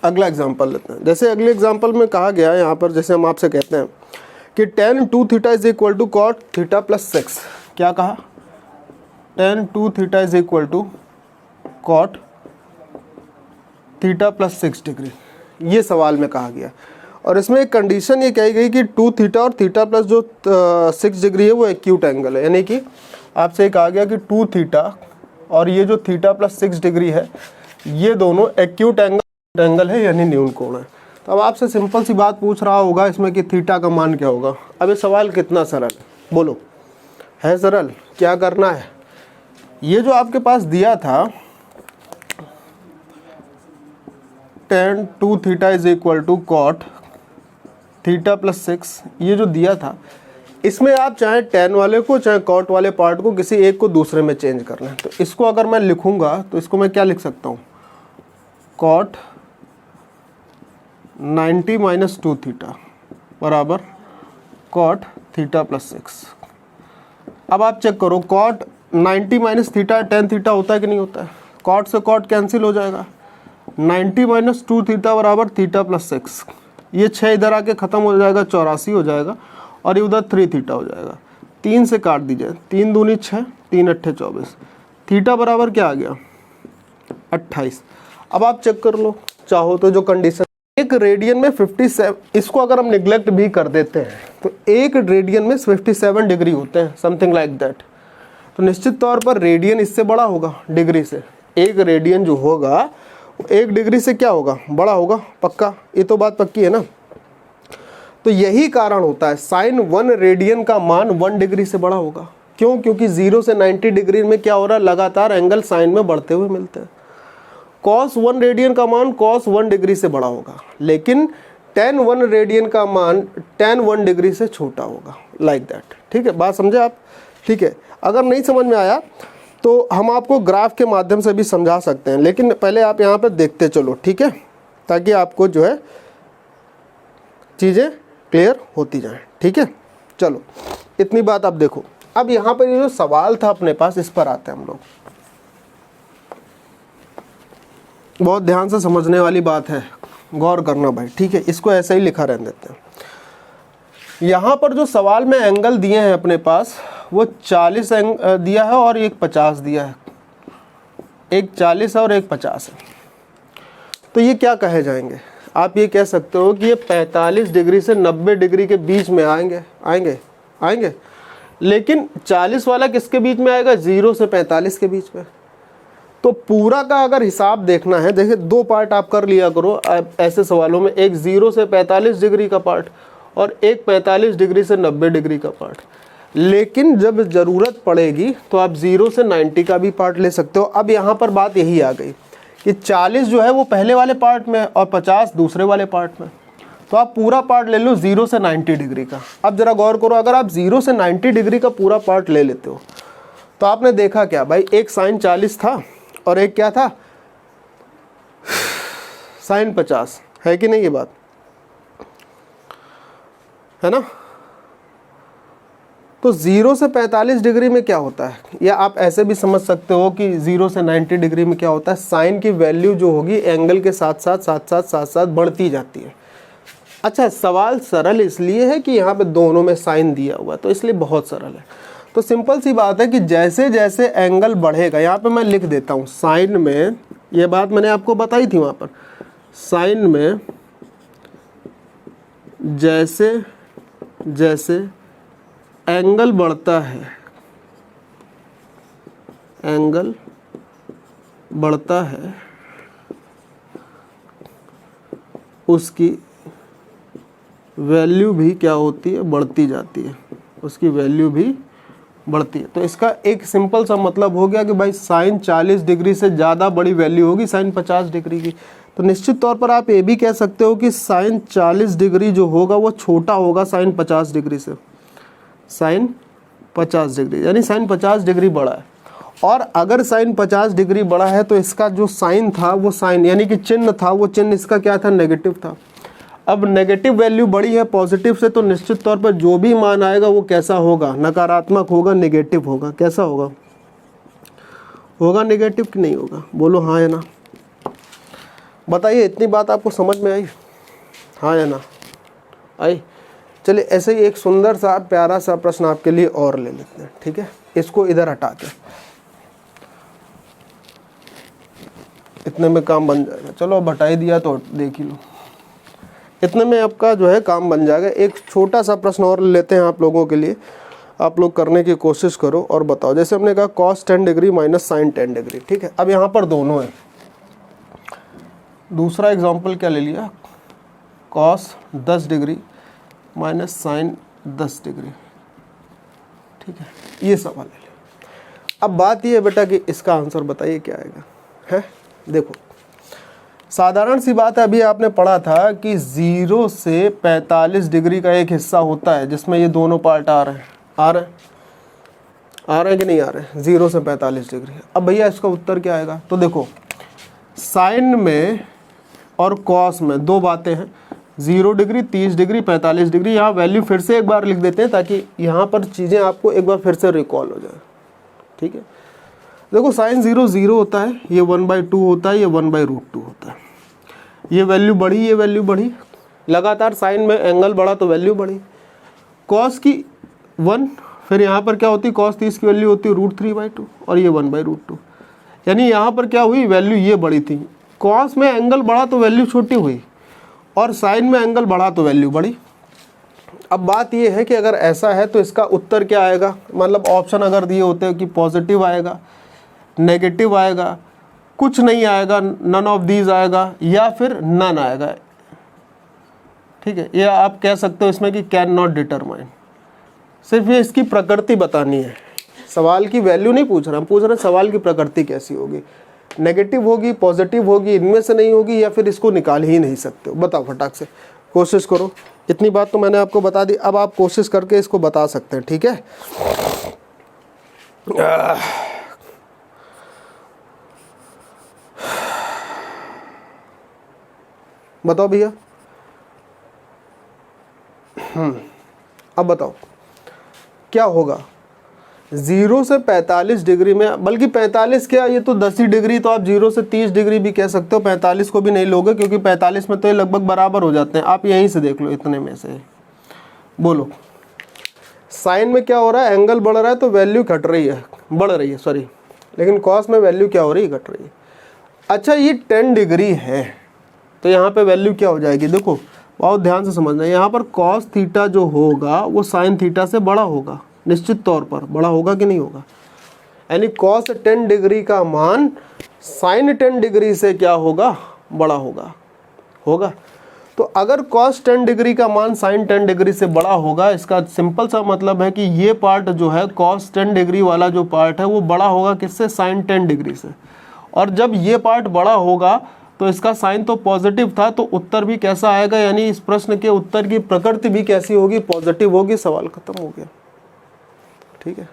Speaker 1: अगला एग्जाम्पल लेते हैं। जैसे अगले एग्जाम्पल में कहा गया है यहाँ पर, जैसे हम आपसे कहते हैं कि tan 2 theta is equal to cot theta plus 6। क्या कहा, tan 2 theta is equal to cot theta plus 6 degree, ये सवाल में कहा गया। और इसमें एक कंडीशन ये कही गई कि 2 थीटा और थीटा प्लस जो 6 डिग्री है वो एक्यूट एंगल है, यानी कि आपसे कहा गया कि 2 थीटा और ये जो थीटा प्लस 6 डिग्री है, ये दोनों एक्यूट एंगल है, यानी न्यून कोण है। तो अब आपसे सिंपल सी बात पूछ रहा होगा इसमें कि थीटा का मान क्या होगा। अब ये सवाल कितना सरल है, बोलो, है सरल? क्या करना है, ये जो आपके पास दिया था tan 2 theta is equal to cot theta plus 6, ये जो दिया था, इसमें आप चाहे tan वाले को चाहे कॉट वाले पार्ट को किसी एक को दूसरे में चेंज कर लें। तो इसको अगर मैं लिखूंगा तो इसको मैं क्या लिख सकता हूँ, कॉट 90 माइनस 2 थीटा बराबर कॉट थीटा प्लस 6। अब आप चेक करो, cot 90 minus theta tan theta होता है कि नहीं होता है, कॉट से कॉट कैंसिल हो जाएगा, 90 माइनस 2 थीटा बराबर थीटा प्लस 6, ये 6 इधर आके ख़त्म हो जाएगा, 84 हो जाएगा, और ये उधर 3 थीटा हो जाएगा, 3 से काट दीजिए, 3 दूनी 6, 3 अट्ठे 24, थीटा बराबर क्या आ गया 28। अब आप चेक कर लो चाहो तो, जो कंडीशन एक रेडियन में 57, इसको अगर हम निगलेक्ट भी कर देते हैं तो एक रेडियन में 57 डिग्री होते हैं, समथिंग लाइक दैट। तो निश्चित तौर पर रेडियन इससे बड़ा होगा डिग्री से। एक रेडियन जो होगा वो 1 डिग्री से क्या होगा, बड़ा होगा, पक्का, ये तो बात पक्की है ना। तो यही कारण होता है साइन 1 रेडियन का मान 1 डिग्री से बड़ा होगा। क्यों? क्योंकि 0 से 90 डिग्री में क्या हो रहा है, लगातार एंगल साइन में बढ़ते हुए मिलते हैं। कॉस 1 रेडियन का मान कॉस 1 डिग्री से बड़ा होगा, लेकिन tan 1 रेडियन का मान tan 1 डिग्री से छोटा होगा, लाइक दैट। ठीक है, बात समझे आप? ठीक है, अगर नहीं समझ में आया तो हम आपको ग्राफ के माध्यम से भी समझा सकते हैं, लेकिन पहले आप यहाँ पे देखते चलो, ठीक है, ताकि आपको जो है चीज़ें क्लियर होती जाएं। ठीक है, चलो इतनी बात आप देखो। अब यहाँ पर ये जो सवाल था अपने पास, इस पर आते हैं हम लोग। बहुत ध्यान से समझने वाली बात है, गौर करना भाई। ठीक है, इसको ऐसे ही लिखा रहने देते हैं। यहाँ पर जो सवाल में एंगल दिए हैं अपने पास, वो 40 दिया है और एक 50 दिया है। एक 40 है और एक 50 है। तो ये क्या कहे जाएंगे? आप ये कह सकते हो कि ये 45 डिग्री से 90 डिग्री के बीच में आएंगे। लेकिन 40 वाला किसके बीच में आएगा? 0 से 45 के बीच में। तो पूरा का अगर हिसाब देखना है, देखिए 2 पार्ट आप कर लिया करो ऐसे सवालों में, एक 0 से 45 डिग्री का पार्ट और एक 45 डिग्री से 90 डिग्री का पार्ट। लेकिन जब ज़रूरत पड़ेगी तो आप 0 से 90 का भी पार्ट ले सकते हो। अब यहाँ पर बात यही आ गई कि 40 जो है वो पहले वाले पार्ट में और 50 दूसरे वाले पार्ट में। तो आप पूरा पार्ट ले लो 0 से 90 डिग्री का। अब ज़रा गौर करो, अगर आप 0 से 90 डिग्री का पूरा पार्ट ले लेते हो तो आपने देखा क्या भाई, एक साइन 40 था और एक क्या था, साइन 50, है कि नहीं? ये बात है ना। तो 0 से 45 डिग्री में क्या होता है, या आप ऐसे भी समझ सकते हो कि 0 से 90 डिग्री में क्या होता है, साइन की वैल्यू जो होगी एंगल के साथ साथ बढ़ती जाती है। अच्छा, सवाल सरल इसलिए है कि यहाँ पे दोनों में साइन दिया हुआ है, तो इसलिए बहुत सरल है। तो सिंपल सी बात है कि जैसे जैसे एंगल बढ़ेगा, यहाँ पे मैं लिख देता हूँ साइन में, ये बात मैंने आपको बताई थी वहाँ पर, साइन में जैसे जैसे एंगल बढ़ता है, एंगल बढ़ता है, उसकी वैल्यू भी क्या होती है, बढ़ती जाती है, उसकी वैल्यू भी बढ़ती है। तो इसका एक सिंपल सा मतलब हो गया कि भाई साइन 40 डिग्री से ज़्यादा बड़ी वैल्यू होगी साइन 50 डिग्री की। तो निश्चित तौर पर आप ये भी कह सकते हो कि साइन 40 डिग्री जो होगा वो छोटा होगा साइन 50 डिग्री से, साइन 50 डिग्री, यानी साइन 50 डिग्री बड़ा है। और अगर साइन 50 डिग्री बड़ा है तो इसका जो साइन था वो साइन, यानी कि चिन्ह था, वो चिन्ह इसका क्या था, नेगेटिव था। अब नेगेटिव वैल्यू बड़ी है पॉजिटिव से, तो निश्चित तौर पर जो भी मान आएगा वो कैसा होगा, नकारात्मक होगा, नेगेटिव होगा। कैसा होगा, होगा नेगेटिव कि नहीं होगा? बोलो हाँ या ना, बताइए। इतनी बात आपको समझ में आई, हाँ या ना आई? चलिए ऐसे ही एक सुंदर सा प्यारा सा प्रश्न आपके लिए और ले लेते हैं। ठीक है, इसको इधर हटा के, इतने में काम बन जाएगा। चलो अब हटा ही दिया तो देख ही लो, इतने में आपका जो है काम बन जाएगा। एक छोटा सा प्रश्न और लेते हैं आप लोगों के लिए, आप लोग करने की कोशिश करो और बताओ। जैसे हमने कहा cos 10 degree minus sine 10 degree. ठीक है, अब यहाँ पर दोनों है। दूसरा एग्जाम्पल क्या ले लिया, cos 10 degree minus sine 10 degree. ठीक है, ये सवाल ले लिया। अब बात ये है बेटा कि इसका आंसर बताइए क्या आएगा। है, देखो साधारण सी बात है, अभी आपने पढ़ा था कि 0 से 45 डिग्री का एक हिस्सा होता है जिसमें ये दोनों पार्ट आ रहे हैं, आ रहे हैं कि नहीं आ रहे हैं, 0 से 45 डिग्री। अब भैया इसका उत्तर क्या आएगा? तो देखो साइन में और कॉस में दो बातें हैं, 0 डिग्री, 30 डिग्री, 45 डिग्री। यहाँ वैल्यू फिर से एक बार लिख देते हैं ताकि यहाँ पर चीज़ें आपको एक बार फिर से रिकॉल हो जाए। ठीक है, देखो साइन 0 0 होता है, ये 1/2 होता है, ये 1/√2 होता है। ये वैल्यू बढ़ी, ये वैल्यू बढ़ी, लगातार साइन में एंगल बढ़ा तो वैल्यू बढ़ी। कॉस की 1, फिर यहाँ पर क्या होती है, कॉस 30 की वैल्यू होती है √3/2 और ये 1/√2। यानी यहाँ पर क्या हुई, वैल्यू ये बड़ी थी। कॉस में एंगल बढ़ा तो वैल्यू छोटी हुई और साइन में एंगल बढ़ा तो वैल्यू बढ़ी। अब बात ये है कि अगर ऐसा है तो इसका उत्तर क्या आएगा, मतलब ऑप्शन अगर दिए होते हैं कि पॉजिटिव आएगा, नेगेटिव आएगा, कुछ नहीं आएगा, नन ऑफ दीज आएगा, या फिर नन आएगा। ठीक है, या आप कह सकते हो इसमें कि कैन नॉट डिटरमाइन। सिर्फ ये इसकी प्रकृति बतानी है, सवाल की वैल्यू नहीं पूछ रहा, हम पूछ रहे हैं सवाल की प्रकृति कैसी होगी, नेगेटिव होगी, पॉजिटिव होगी, इनमें से नहीं होगी, या फिर इसको निकाल ही नहीं सकते हो। बताओ फटाक से, कोशिश करो। इतनी बात तो मैंने आपको बता दी, अब आप कोशिश करके इसको बता सकते हैं। ठीक है, बताओ भैया। अब बताओ क्या होगा 0 से 45 डिग्री में, बल्कि 45 क्या, ये तो 10 ही डिग्री, तो आप 0 से 30 डिग्री भी कह सकते हो, 45 को भी नहीं लोगे क्योंकि 45 में तो ये लगभग बराबर हो जाते हैं। आप यहीं से देख लो, इतने में से बोलो साइन में क्या हो रहा है, एंगल बढ़ रहा है तो वैल्यू घट रही है, बढ़ रही है सॉरी, लेकिन कॉस में वैल्यू क्या हो रही है, घट रही है। अच्छा ये 10 डिग्री है तो यहाँ पे वैल्यू क्या हो जाएगी, देखो बहुत ध्यान से समझना, यहाँ पर कॉस थीटा जो होगा वो साइन थीटा से बड़ा होगा, निश्चित तौर पर बड़ा होगा कि नहीं होगा, यानी कॉस 10 डिग्री का मान साइन 10 डिग्री से क्या होगा, बड़ा होगा, होगा। तो अगर कॉस 10 डिग्री का मान साइन 10 डिग्री से बड़ा होगा, इसका सिंपल सा मतलब है कि ये पार्ट जो है कॉस 10 डिग्री वाला जो पार्ट है वो बड़ा होगा किससे, साइन 10 डिग्री से। और जब ये पार्ट बड़ा होगा तो इसका साइन तो पॉजिटिव था, तो उत्तर भी कैसा आएगा, यानी इस प्रश्न के उत्तर की प्रकृति भी कैसी होगी, पॉजिटिव होगी। सवाल खत्म हो गया। ठीक है,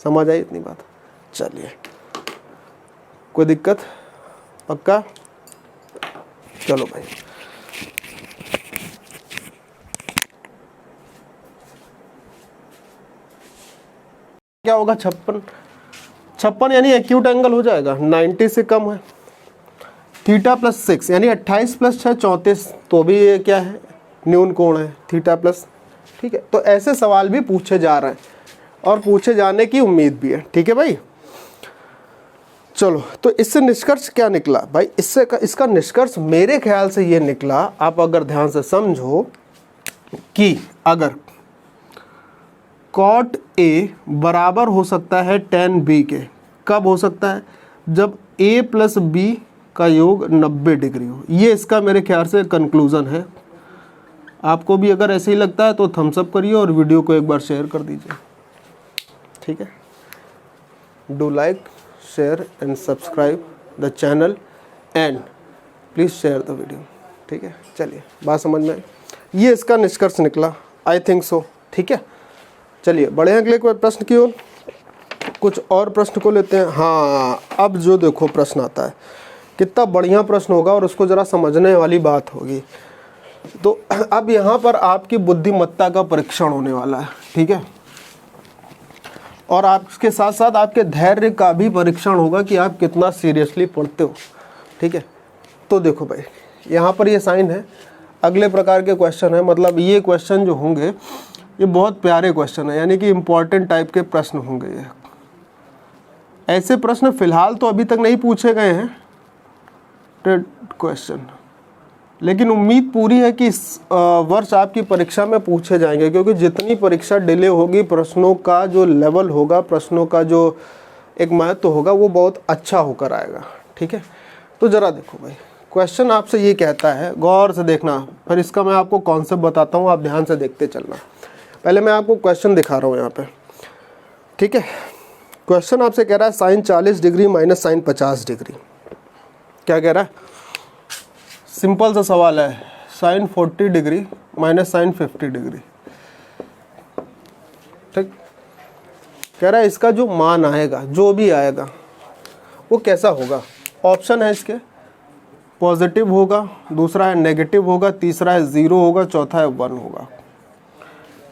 Speaker 1: समझ आई इतनी बात। चलिए, कोई दिक्कत, पक्का, चलो भाई। क्या होगा 56 यानी एक्यूट एंगल हो जाएगा, 90 से कम है। थीटा प्लस 6 यानी 28 प्लस 6 34, तो भी ये क्या है, न्यून कोण है, थीटा प्लस। ठीक है, तो ऐसे सवाल भी पूछे जा रहे हैं और पूछे जाने की उम्मीद भी है। ठीक है भाई, चलो, तो इससे निष्कर्ष क्या निकला भाई, इसका निष्कर्ष मेरे ख्याल से ये निकला, आप अगर ध्यान से समझो, कि अगर कॉट ए बराबर हो सकता है tan b के, कब हो सकता है, जब a प्लस b का योग 90 डिग्री हो। ये इसका मेरे ख्याल से कंक्लूजन है। आपको भी अगर ऐसे ही लगता है तो थम्स अप करिए और वीडियो को एक बार शेयर कर दीजिए। ठीक है, do like, share and subscribe the channel and please share the video. ठीक है, चलिए, बात समझ में आई। ये इसका निष्कर्ष निकला, आई थिंक सो। ठीक है, चलिए बढ़े हैं अगले प्रश्न की ओर, कुछ और प्रश्न को लेते हैं। हाँ, अब जो देखो प्रश्न आता है, कितना बढ़िया प्रश्न होगा और उसको ज़रा समझने वाली बात होगी। तो अब यहाँ पर आपकी बुद्धिमत्ता का परीक्षण होने वाला है। ठीक है, और आपके साथ साथ आपके धैर्य का भी परीक्षण होगा कि आप कितना सीरियसली पढ़ते हो। ठीक है, तो देखो भाई, यहाँ पर ये साइन है, अगले प्रकार के क्वेश्चन है, मतलब ये क्वेश्चन जो होंगे ये बहुत प्यारे क्वेश्चन है, यानी कि इम्पॉर्टेंट टाइप के प्रश्न होंगे ये। ऐसे प्रश्न फिलहाल तो अभी तक नहीं पूछे गए हैं क्वेश्चन, लेकिन उम्मीद पूरी है कि इस वर्ष आपकी परीक्षा में पूछे जाएंगे, क्योंकि जितनी परीक्षा डिले होगी, प्रश्नों का जो लेवल होगा, प्रश्नों का जो एक महत्व होगा, वो बहुत अच्छा होकर आएगा। ठीक है, तो ज़रा देखो भाई, क्वेश्चन आपसे ये कहता है, गौर से देखना, फिर इसका मैं आपको कॉन्सेप्ट बताता हूँ, आप ध्यान से देखते चलना। पहले मैं आपको क्वेश्चन दिखा रहा हूँ यहाँ पे। ठीक है, क्वेश्चन आपसे कह रहा है sine 40 degree minus sine 50 degree. क्या कह रहा है, सिंपल सा सवाल है, sine 40 degree minus sine 50 degree. ठीक, कह रहा है इसका जो मान आएगा, जो भी आएगा, वो कैसा होगा। ऑप्शन है इसके, पॉजिटिव होगा, दूसरा है नेगेटिव होगा, तीसरा है 0 होगा, चौथा है 1 होगा।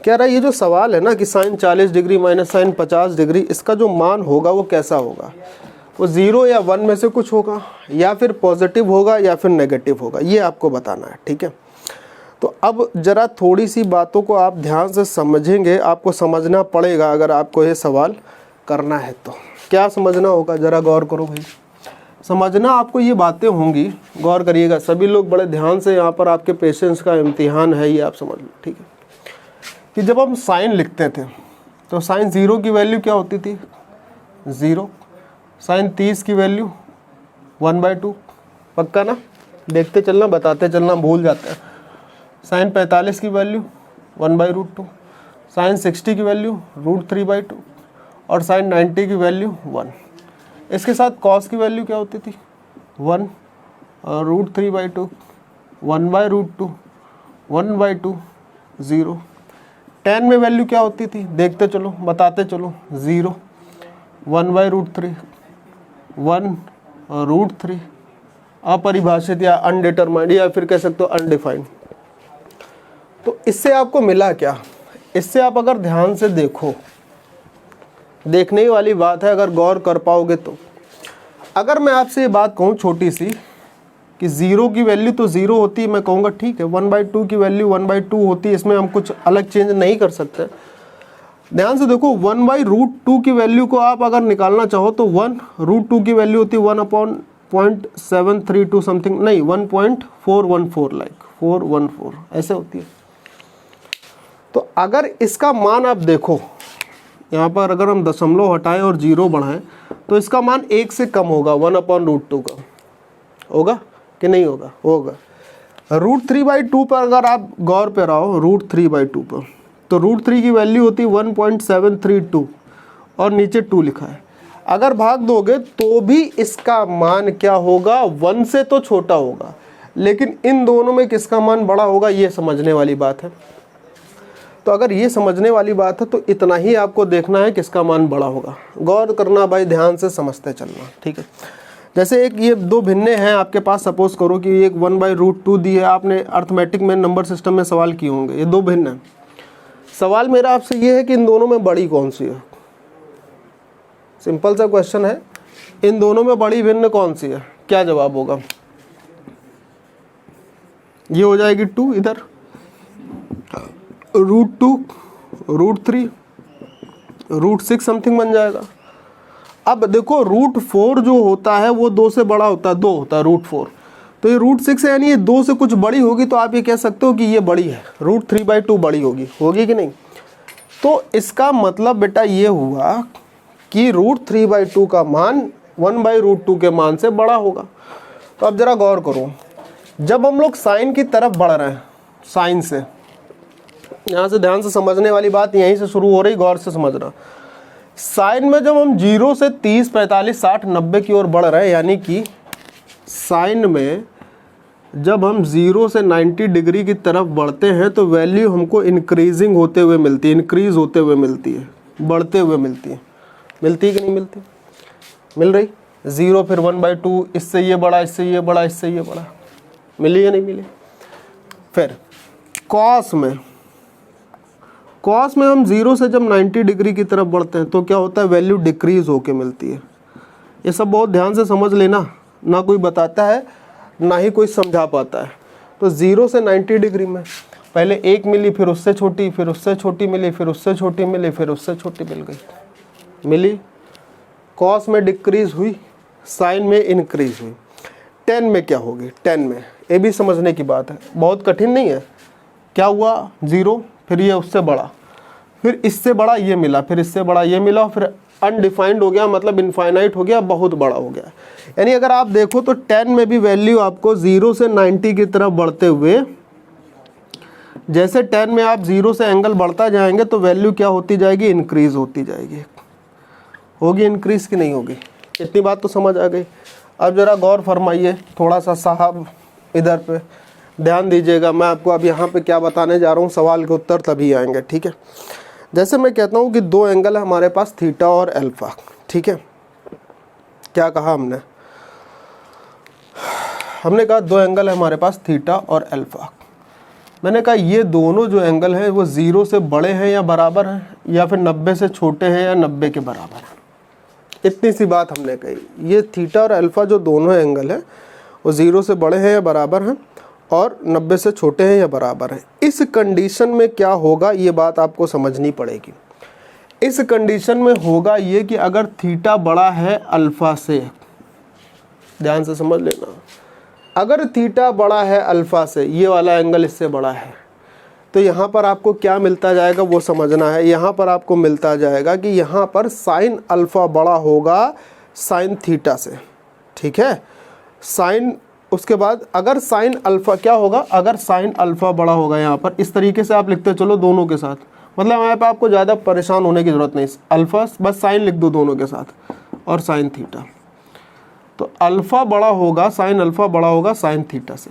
Speaker 1: कह रहा है ये जो सवाल है ना कि sine 40 degree minus sine 50 degree, इसका जो मान होगा वो कैसा होगा, वो 0 या 1 में से कुछ होगा, या फिर पॉजिटिव होगा या फिर नेगेटिव होगा, ये आपको बताना है। ठीक है, तो अब ज़रा थोड़ी सी बातों को आप ध्यान से समझेंगे, आपको समझना पड़ेगा अगर आपको ये सवाल करना है तो। क्या समझना होगा, ज़रा गौर करो भाई, समझना आपको ये बातें होंगी, गौर करिएगा सभी लोग बड़े ध्यान से, यहाँ पर आपके पेशेंस का इम्तिहान है, ये आप समझ लो। ठीक है, कि जब हम साइन लिखते थे तो साइन 0 की वैल्यू क्या होती थी, 0। साइन 30 की वैल्यू 1/2, पक्का ना, देखते चलना बताते चलना, भूल जाते हैं। साइन 45 की वैल्यू 1/√2, साइन 60 की वैल्यू √3/2 और साइन 90 की वैल्यू 1। इसके साथ कॉस की वैल्यू क्या होती थी, 1 और √3/2, 1/√2, 1/2, 0। tan में वैल्यू क्या होती थी, देखते चलो बताते चलो, 0, 1/√3, 1√3, अपरिभाषित या अनडिटरमाइंड या फिर कह सकते हो अनडिफाइंड। तो इससे आपको मिला क्या, इससे आप अगर ध्यान से देखो, देखने ही वाली बात है अगर गौर कर पाओगे तो। अगर मैं आपसे ये बात कहूँ छोटी सी कि 0 की वैल्यू तो 0 होती है, मैं कहूँगा ठीक है, 1/2 की वैल्यू 1/2 होती है, इसमें हम कुछ अलग चेंज नहीं कर सकते। ध्यान से देखो, 1/√2 की वैल्यू को आप अगर निकालना चाहो तो 1√2 की वैल्यू होती है 1/0.732 समथिंग, नहीं 1.414, लाइक 414 ऐसे होती है। तो अगर इसका मान आप देखो, यहाँ पर अगर हम दशमलव हटाएं और 0 बढ़ाएं तो इसका मान 1 से कम होगा 1/√2 का, होगा कि नहीं होगा, होगा। √3/2 पर अगर आप गौर पे रहो, √3/2 पर, तो √3 की वैल्यू होती है 1.732 और नीचे 2 लिखा है। अगर भाग दोगे तो भी इसका मान क्या होगा, 1 से तो छोटा होगा, लेकिन इन दोनों में किसका मान बड़ा होगा, ये समझने वाली बात है। तो अगर ये समझने वाली बात है तो इतना ही आपको देखना है किसका मान बड़ा होगा। गौर करना भाई, ध्यान से समझते चलना, ठीक है। जैसे एक ये दो भिन्ने हैं आपके पास, सपोज करो कि एक 1/√2 दी है, आपने अर्थमेटिक में नंबर सिस्टम में सवाल किए होंगे, ये दो भिन्न हैं। सवाल मेरा आपसे ये है कि इन दोनों में बड़ी कौन सी है, सिंपल सा क्वेश्चन है, इन दोनों में बड़ी भिन्न कौन सी है, क्या जवाब होगा, ये हो जाएगी 2, इधर √2, √3, √6 समथिंग बन जाएगा। अब देखो √4 जो होता है वो 2 से बड़ा होता है, 2 होता है √4, तो ये √6 है, यानी ये 2 से कुछ बड़ी होगी, तो आप ये कह सकते हो कि ये बड़ी है, √3/2 बड़ी होगी, होगी कि नहीं। तो इसका मतलब बेटा ये हुआ कि √3/2 का मान 1/√2 के मान से बड़ा होगा। तो अब जरा गौर करो, जब हम लोग साइन की तरफ बढ़ रहे हैं, साइन से, यहाँ से ध्यान से समझने वाली बात यहीं से शुरू हो रही, गौर से समझना। साइन में जब हम 0 से 30, 45, 60, 90 की ओर बढ़ रहे हैं, यानी कि साइन में जब हम 0 से 90 डिग्री की तरफ बढ़ते हैं तो वैल्यू हमको इंक्रीजिंग होते हुए मिलती है, इंक्रीज होते हुए मिलती है, बढ़ते हुए मिलती है, मिलती है कि नहीं मिलती, मिल रही। 0 फिर 1/2, इससे ये बड़ा, इससे ये बड़ा, इससे ये बड़ा, मिली या नहीं मिली। फिर कॉस में हम 0 से जब 90 डिग्री की तरफ बढ़ते हैं तो क्या होता है, वैल्यू डिक्रीज होके मिलती है। ये सब बहुत ध्यान से समझ लेना, ना कोई बताता है ना ही कोई समझा पाता है। तो 0 से 90 डिग्री में पहले 1 मिली, फिर उससे छोटी, फिर उससे छोटी मिली, फिर उससे छोटी मिली, फिर उससे छोटी मिल गई, मिली। कॉस में डिक्रीज हुई, साइन में इंक्रीज हुई। टेन में क्या होगी, टेन में ये भी समझने की बात है, बहुत कठिन नहीं है। क्या हुआ, 0, फिर ये उससे बड़ा, फिर इससे बड़ा ये मिला, फिर इससे बड़ा ये मिला, फिर अनडिफाइंड हो गया, मतलब इनफाइनाइट हो गया, बहुत बड़ा हो गया। यानी अगर आप देखो तो 10 में भी वैल्यू आपको 0 से 90 की तरफ बढ़ते हुए, जैसे 10 में आप 0 से एंगल बढ़ता जाएंगे तो वैल्यू क्या होती जाएगी, इंक्रीज होती जाएगी। होगी इंक्रीज की नहीं होगी, इतनी बात तो समझ आ गई। अब जरा गौर फरमाइए थोड़ा सा साहब, इधर पे ध्यान दीजिएगा। मैं आपको अब यहाँ पे क्या बताने जा रहा हूँ, सवाल के उत्तर तभी आएंगे, ठीक है। जैसे मैं कहता हूँ कि दो एंगल है हमारे पास, थीटा और अल्फा, ठीक है। क्या कहा हमने कहा दो एंगल है हमारे पास, थीटा और अल्फा। मैंने कहा ये दोनों जो एंगल हैं वो 0 से बड़े हैं या बराबर हैं, या फिर 90 से छोटे हैं या 90 के बराबर हैं। इतनी सी बात हमने कही। ये थीटा और अल्फा जो दोनों एंगल हैं वो 0 से बड़े हैं या बराबर हैं, और 90 से छोटे हैं या बराबर हैं। इस कंडीशन में क्या होगा, ये बात आपको समझनी पड़ेगी। इस कंडीशन में होगा ये कि अगर थीटा बड़ा है अल्फा से, ध्यान से समझ लेना, अगर थीटा बड़ा है अल्फा से, ये वाला एंगल इससे बड़ा है, तो यहाँ पर आपको क्या मिलता जाएगा वो समझना है। यहाँ पर आपको मिलता जाएगा कि यहाँ पर साइन अल्फ़ा बड़ा होगा साइन थीटा से, ठीक है। साइन, उसके बाद अगर साइन अल्फ़ा क्या होगा, अगर साइन अल्फ़ा बड़ा होगा यहाँ पर, इस तरीके से आप लिखते चलो दोनों के साथ, मतलब यहाँ पर आपको ज़्यादा परेशान होने की ज़रूरत नहीं, अल्फ़ा बस साइन लिख दो दोनों के साथ और साइन थीटा। तो अल्फ़ा बड़ा होगा, साइन अल्फ़ा बड़ा होगा साइन थीटा से।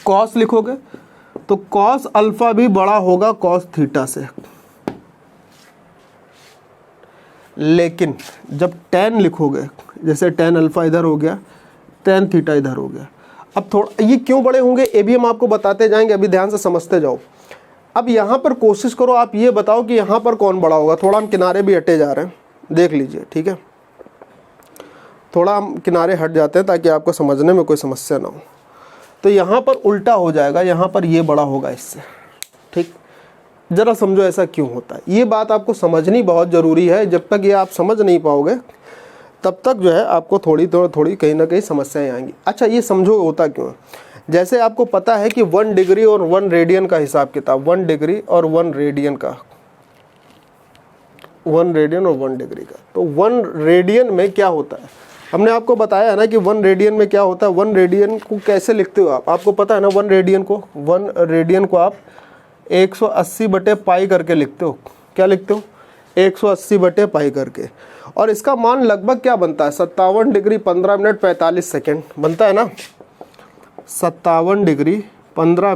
Speaker 1: कॉस लिखोगे तो कॉस अल्फ़ा भी बड़ा होगा कॉस थीटा से। लेकिन जब टेन लिखोगे, जैसे टेन अल्फ़ा इधर हो गया, टेन थीटा इधर हो गया, अब थोड़ा ये क्यों बड़े होंगे ये भी हम आपको बताते जाएंगे, अभी ध्यान से समझते जाओ। अब यहाँ पर कोशिश करो आप ये बताओ कि यहाँ पर कौन बड़ा होगा। थोड़ा हम किनारे भी हटे जा रहे हैं, देख लीजिए, ठीक है। थोड़ा हम किनारे हट जाते हैं ताकि आपको समझने में कोई समस्या ना हो। तो यहाँ पर उल्टा हो जाएगा, यहाँ पर ये बड़ा होगा इससे, ठीक। ज़रा समझो ऐसा क्यों होता है, ये बात आपको समझनी बहुत ज़रूरी है। जब तक ये आप समझ नहीं पाओगे तब तक जो है आपको थोड़ी कहीं ना कहीं समस्याएं आएंगी। अच्छा ये समझो होता क्यों है। जैसे आपको पता है कि 1 डिग्री और 1 रेडियन का हिसाब किताब, 1 डिग्री और 1 रेडियन का, 1 रेडियन और 1 डिग्री का। तो 1 रेडियन में क्या होता है, हमने आपको बताया ना कि 1 रेडियन में क्या होता है। 1 रेडियन को कैसे लिखते हो आप, आपको पता है ना। 1 रेडियन को आप 180 बटे पाई करके लिखते हो। क्या लिखते हो, 180 बटे पाई करके। और इसका मान लगभग क्या बनता है, 57 डिग्री 15 मिनट 45 सेकेंड बनता है ना। 57 डिग्री 15